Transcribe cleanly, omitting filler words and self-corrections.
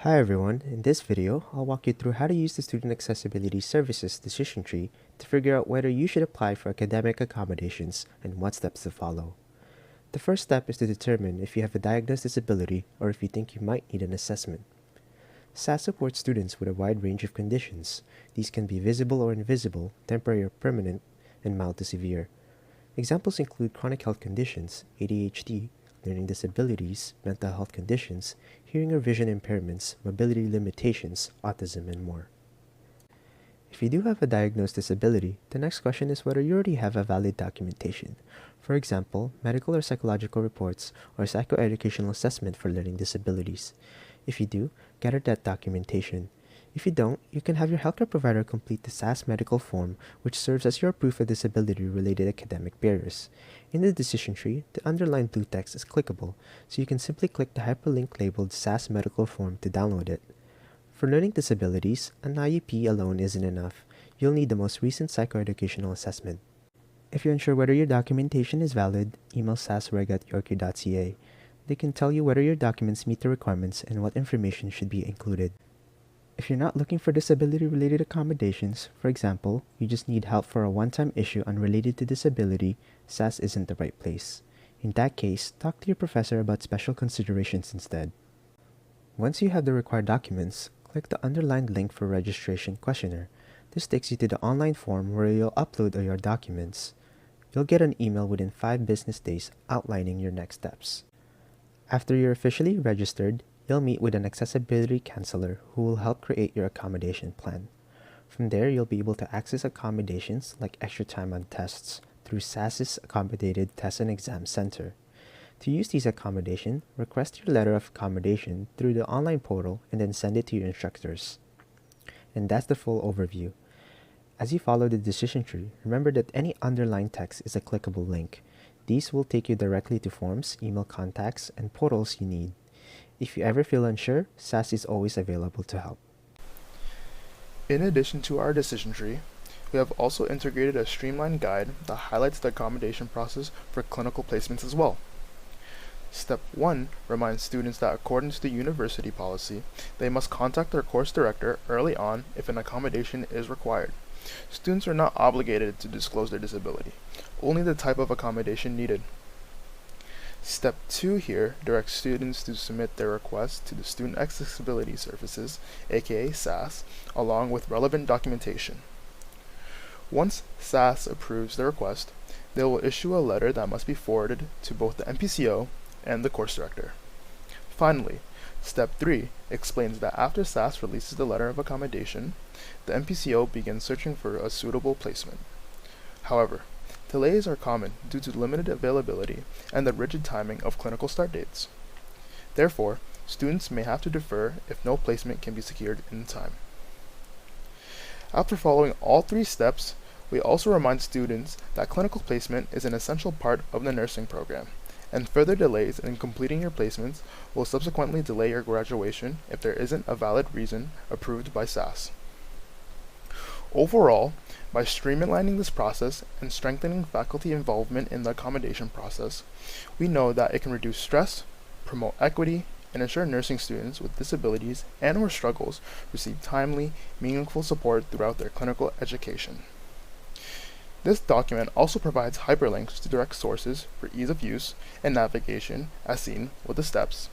Hi everyone, in this video, I'll walk you through how to use the Student Accessibility Services decision tree to figure out whether you should apply for academic accommodations and what steps to follow. The first step is to determine if you have a diagnosed disability or if you think you might need an assessment. SAS supports students with a wide range of conditions. These can be visible or invisible, temporary or permanent, and mild to severe. Examples include chronic health conditions, ADHD, learning disabilities, mental health conditions, hearing or vision impairments, mobility limitations, autism, and more. If you do have a diagnosed disability, the next question is whether you already have a valid documentation. For example, medical or psychological reports or psychoeducational assessment for learning disabilities. If you do, gather that documentation. If you don't, you can have your healthcare provider complete the SAS medical form, which serves as your proof of disability-related academic barriers. In the decision tree, the underlined blue text is clickable, so you can simply click the hyperlink labeled SAS medical form to download it. For learning disabilities, an IEP alone isn't enough. You'll need the most recent psychoeducational assessment. If you're unsure whether your documentation is valid, email sasreg@yorku.ca. They can tell you whether your documents meet the requirements and what information should be included. If you're not looking for disability-related accommodations, for example, you just need help for a one-time issue unrelated to disability, SAS isn't the right place. In that case, talk to your professor about special considerations instead. Once you have the required documents, click the underlined link for registration questionnaire. This takes you to the online form where you'll upload all your documents. You'll get an email within 5 business days outlining your next steps. After you're officially registered, you'll meet with an accessibility counselor who will help create your accommodation plan. From there, you'll be able to access accommodations like extra time on tests through SAS's Accommodated Test and Exam Center. To use these accommodations, request your letter of accommodation through the online portal and then send it to your instructors. And that's the full overview. As you follow the decision tree, remember that any underlined text is a clickable link. These will take you directly to forms, email contacts, and portals you need. If you ever feel unsure, SAS is always available to help. In addition to our decision tree, we have also integrated a streamlined guide that highlights the accommodation process for clinical placements as well. Step 1 reminds students that according to the university policy, they must contact their course director early on if an accommodation is required. Students are not obligated to disclose their disability, only the type of accommodation needed. Step 2 here directs students to submit their request to the Student Accessibility Services, aka SAS, along with relevant documentation. Once SAS approves the request, they will issue a letter that must be forwarded to both the NPCO and the course director. Finally, Step 3 explains that after SAS releases the letter of accommodation, the NPCO begins searching for a suitable placement. However, delays are common due to limited availability and the rigid timing of clinical start dates. Therefore, students may have to defer if no placement can be secured in time. After following all 3 steps, we also remind students that clinical placement is an essential part of the nursing program, and further delays in completing your placements will subsequently delay your graduation if there isn't a valid reason approved by SAS. Overall, by streamlining this process and strengthening faculty involvement in the accommodation process, we know that it can reduce stress, promote equity, and ensure nursing students with disabilities and/or struggles receive timely, meaningful support throughout their clinical education. This document also provides hyperlinks to direct sources for ease of use and navigation as seen with the steps.